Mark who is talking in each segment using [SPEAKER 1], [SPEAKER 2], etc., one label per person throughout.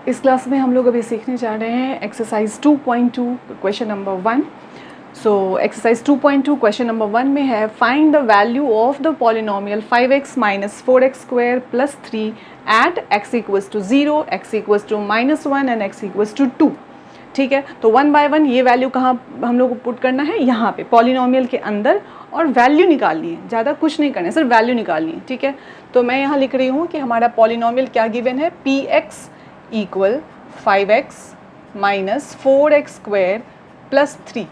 [SPEAKER 1] इस क्लास में हम लोग अभी सीखने जा रहे हैं exercise 2.2 question number 1। So exercise 2.2 question number 1 में है find the value of the polynomial 5x minus 4x square plus 3 at x equals to 0, x equals to -1 and x equals to 2। ठीक है, तो 1 बाय 1 ये वैल्यू कहाँ हम लोग को पुट करना है, यहाँ पे पॉलिनोमियल के अंदर, और वैल्यू निकालनी है, ज़्यादा कुछ नहीं करना है, सिर्फ वैल्यू निकालनी है। ठीक है, तो मैं यहाँ लिख रही हूँ कि हमारा पॉलिनोमियल क्या गिवन है, px equal 5x minus 4x square plus 3।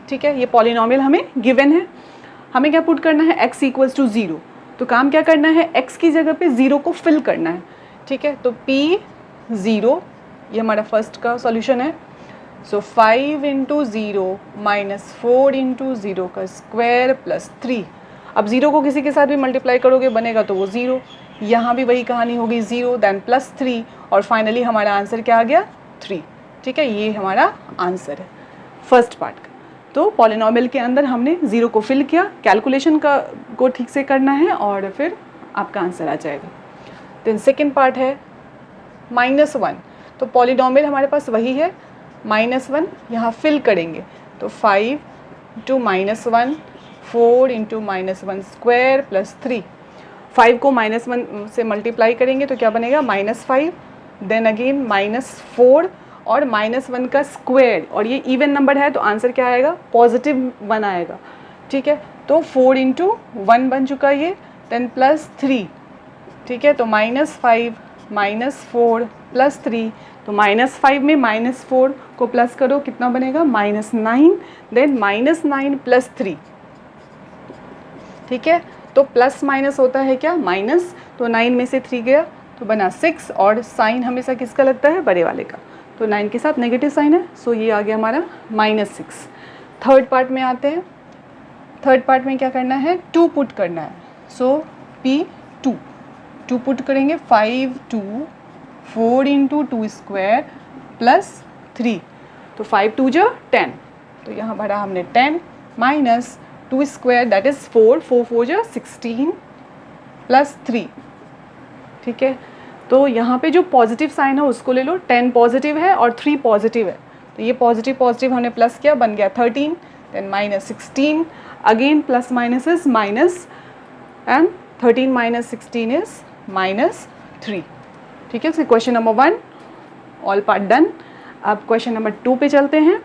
[SPEAKER 1] ठीक है, ये पॉलिनोमियल हमें गिवन है। हमें क्या पुट करना है, x इक्वल्स टू 0। तो काम क्या करना है, x की जगह पे 0 को फिल करना है। ठीक है, तो p0 ये हमारा फर्स्ट का सॉल्यूशन है। सो 5 इंटू 0 माइनस 4 इंटू 0 का स्क्वायर प्लस 3। अब 0 को किसी के साथ भी मल्टीप्लाई करोगे बनेगा तो वो 0, यहाँ भी वही कहानी होगी, 0 देन प्लस 3, और फाइनली हमारा आंसर क्या आ गया, 3। ठीक है, ये हमारा आंसर है फर्स्ट पार्ट का। तो पॉलिनोमियल के अंदर हमने 0 को फिल किया, कैलकुलेशन को ठीक से करना है और फिर आपका आंसर आ जाएगा। देन सेकेंड पार्ट है -1। तो पॉलिनोमियल हमारे पास वही है, -1 यहाँ फिल करेंगे, तो 5 इंटू -1, 4 इंटू -1 स्क्वायर प्लस 3। 5 को -1 से मल्टीप्लाई करेंगे तो क्या बनेगा, -5, देन अगेन -4 और -1 का स्क्वायर, और ये इवन नंबर है तो आंसर क्या आएगा, +1 आएगा। ठीक है, तो 4 इंटू 1 बन चुका ये, देन प्लस 3। ठीक है, तो -5 -4 प्लस 3, तो -5 में -4 को प्लस करो, कितना बनेगा, -9, देन -9 प्लस 3। ठीक है, तो प्लस माइनस होता है क्या, माइनस, तो 9 में से 3 गया तो बना 6, और साइन हमेशा किसका लगता है, बड़े वाले का, तो 9 के साथ नेगेटिव साइन है, सो ये आ गया हमारा -6। थर्ड पार्ट में आते हैं। थर्ड पार्ट में क्या करना है, 2 पुट करना है, सो P2 पुट करेंगे, 5 2 4 इंटू 2 स्क्वायर प्लस 3, तो 5 2 जो 10, तो यहाँ भरा हमने 10 माइनस 2 स्क्वायर दैट इज़ 4 4 जो 16 प्लस 3। ठीक है, तो यहाँ पे जो पॉजिटिव साइन है उसको ले लो, 10 पॉजिटिव है और 3 पॉजिटिव है, तो ये पॉजिटिव पॉजिटिव हमने प्लस किया, बन गया 13, then -16, again plus minus is minus, and 13 minus 16 is -3। ठीक है, so question number 1 all part done. अब क्वेश्चन नंबर 2 पे चलते हैं।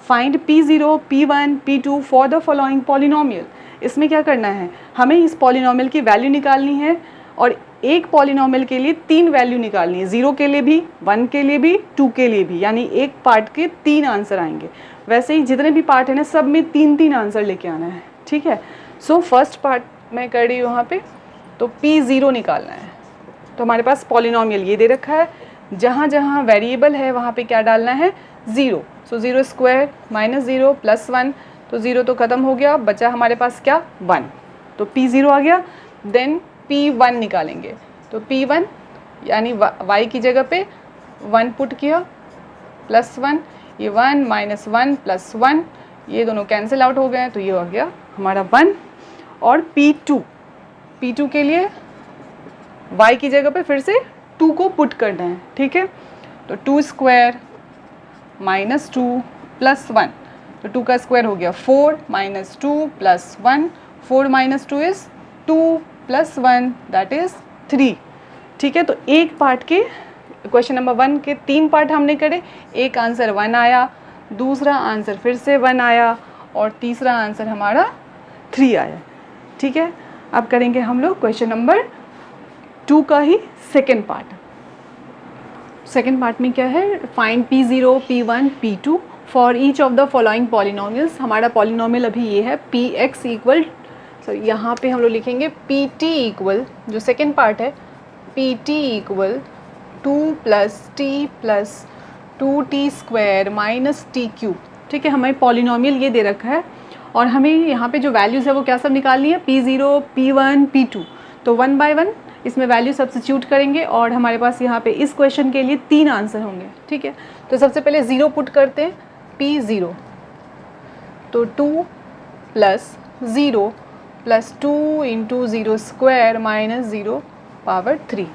[SPEAKER 1] Find P0, P1, P2 for the following polynomial. इसमें क्या करना है, हमें इस पॉलिनोमियल की वैल्यू निकालनी है, और एक पॉलिनोमियल के लिए 3 वैल्यू निकालनी है, 0 के लिए भी, 1 के लिए भी, 2 के लिए भी, यानी एक पार्ट के 3 आंसर आएंगे। वैसे ही जितने भी पार्ट हैं ना, सब में 3 आंसर लेके आना है। ठीक है, सो फर्स्ट पार्ट मैं कर रही हूँ यहाँ पे, तो P0 निकालना है। तो हमारे पास पॉलिनोमियल ये दे रखा है, जहाँ जहाँ वेरिएबल है वहाँ पे क्या डालना है, 0। सो 0 स्क्वायर -0 प्लस 1, तो 0 तो ख़त्म हो गया, बचा हमारे पास क्या, 1, तो P0 आ गया। देन P1 निकालेंगे, तो P1 यानी y की जगह पे 1 पुट किया, +1, ये 1 -1 प्लस 1, ये दोनों कैंसिल आउट हो गए, तो ये हो गया हमारा 1। और P2 के लिए y की जगह पे फिर से 2 को पुट करना है। ठीक है, तो 2 स्क्वायर -2 प्लस 1, तो 2 का स्क्वायर हो गया 4 -2 plus 1, 4 -2 is 2 plus 1 that is 3। ठीक है, तो एक पार्ट के क्वेश्चन नंबर 1 के 3 पार्ट हमने करे, एक आंसर 1 आया, दूसरा आंसर फिर से 1 आया, और तीसरा आंसर हमारा 3 आया। ठीक है, अब करेंगे हम लोग क्वेश्चन नंबर 2 का ही सेकेंड पार्ट। सेकेंड पार्ट में क्या है, find P0, P1, P2 for each of the following polynomials. हमारा पॉलिनोमियल अभी ये है, Px इक्वल, यहाँ पे हम लोग लिखेंगे Pt इक्वल, जो सेकेंड पार्ट है, Pt equal 2 + t + 2t square minus t cube. ठीक है, हमें पॉलिनोमियल ये दे रखा है, और हमें यहाँ पे जो वैल्यूज़ है वो क्या सब निकालनी है, P0, P1, P2। तो 1 बाय 1 इसमें वैल्यू सब्स्टिट्यूट करेंगे, और हमारे पास यहाँ पे इस क्वेश्चन के लिए 3 आंसर होंगे। ठीक है, तो सबसे पहले 0 पुट करते हैं, P0, तो 2 + 0 + 2 इंटू 0 स्क्वायर -0 पावर 3।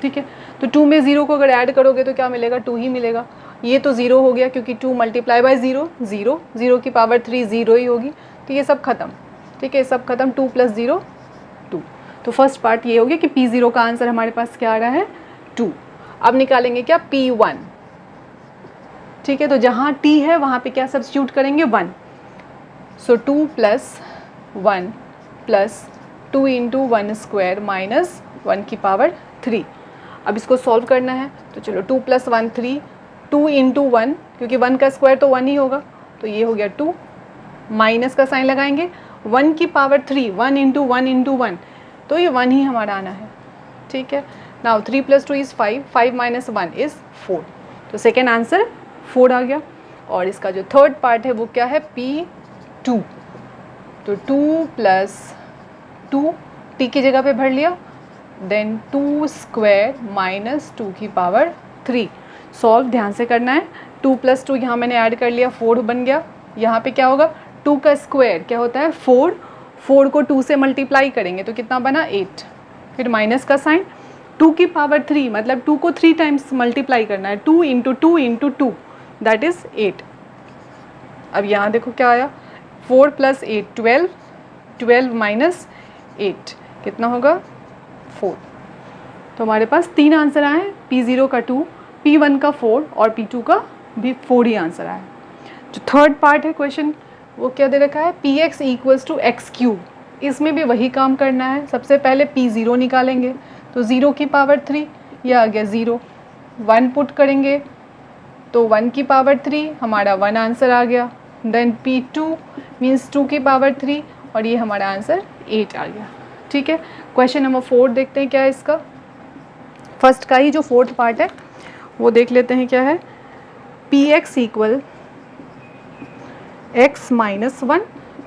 [SPEAKER 1] ठीक है। तो 2 में 0 को अगर ऐड करोगे तो क्या मिलेगा, 2 ही मिलेगा। ये तो 0 हो गया क्योंकि 2 मल्टीप्लाई बाय 0 0, 0 की पावर 3 0 ही होगी। तो ये सब खत्म, ठीक है, सब खत्म। 2 + 0 2। तो फर्स्ट पार्ट ये हो गया कि P0 का आंसर हमारे पास क्या आ रहा है, 2। अब निकालेंगे क्या, P1, ठीक है। तो जहाँ T है वहाँ पे क्या सब्स्टिट्यूट करेंगे, 1। सो 2 + 1 + 2 × 1² - 1 की पावर 3। अब इसको सॉल्व करना है तो चलो 2 + 1 3, 2 × 1 क्योंकि 1 का स्क्वायर तो 1 ही होगा, तो ये हो गया 2, माइनस का साइन लगाएंगे, 1 की पावर 3, 1 × 1 × 1, तो ये 1 ही हमारा आना है, ठीक है। Now 3 + 2 is 5, 5 - 1 is 4। तो सेकेंड आंसर 4 आ गया। और इसका जो थर्ड पार्ट है वो क्या है, P2। तो 2 + 2 T की जगह पे भर लिया, देन 2² - 2 की पावर 3। सॉल्व ध्यान से करना है। 2 + 2 यहाँ मैंने ऐड कर लिया, 4 बन गया। यहाँ पे क्या होगा, 2 का स्क्वायर क्या होता है, 4, 4 को 2 से मल्टीप्लाई करेंगे तो कितना बना, 8, फिर माइनस का साइन, 2 की पावर 3 मतलब 2 को 3 टाइम्स मल्टीप्लाई करना है, 2 × 2 × 2 दैट इज़ 8। अब यहाँ देखो क्या आया, 4 + 8 12, 12 - 8 कितना होगा, 4। तो हमारे पास 3 आंसर आए हैं, P0 का 2, P1 का 4 और P2 का भी 4 ही आंसर आया। जो थर्ड पार्ट है क्वेश्चन वो क्या दे रखा है, Px = x³। इसमें भी वही काम करना है। सबसे पहले P0 निकालेंगे तो 0 की पावर 3, यह आ गया 0, 1 पुट करेंगे तो 1 की पावर 3 हमारा 1 आंसर आ गया। देन P2 मीन्स 2 की पावर 3 और ये हमारा आंसर 8 आ गया, ठीक है। क्वेश्चन नंबर 4 देखते हैं क्या है इसका। फर्स्ट का ही जो फोर्थ पार्ट है वो देख लेते हैं क्या है, Px = x - 1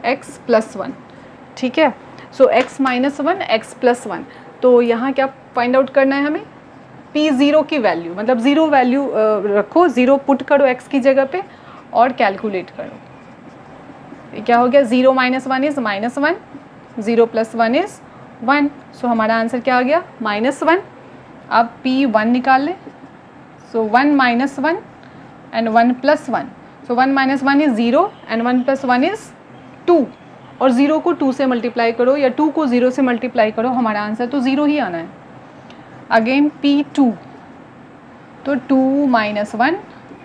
[SPEAKER 1] x + 1, ठीक है। सो x - 1 x + 1, तो यहाँ क्या फाइंड आउट करना है हमें, P0 की वैल्यू, मतलब 0 वैल्यू रखो, 0 पुट करो x की जगह पे और कैलकुलेट करो। ये क्या हो गया, 0 - 1 इज़ -1, 0 + 1 इज़ 1। सो हमारा आंसर क्या आ गया, -1। अब P1 निकाल लें, सो 1 - 1 and 1 + 1, so 1 - 1 is 0 and 1 + 1 is 2, और 0 को 2 से मल्टीप्लाई करो या 2 को 0 से मल्टीप्लाई करो, हमारा आंसर तो 0 ही आना है। अगेन P2, तो 2 - 1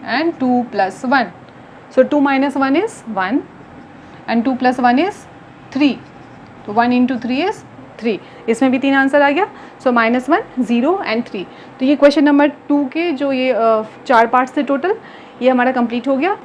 [SPEAKER 1] and 2 + 1, so 2 - 1 is 1 and 2 + 1 is 3, तो 1 × 3 इज़ 3। इसमें भी 3 आंसर आ गया। सो -1 0 एंड 3। तो ये क्वेश्चन नंबर 2 के जो ये 4 पार्ट्स थे टोटल, ये हमारा कंप्लीट हो गया।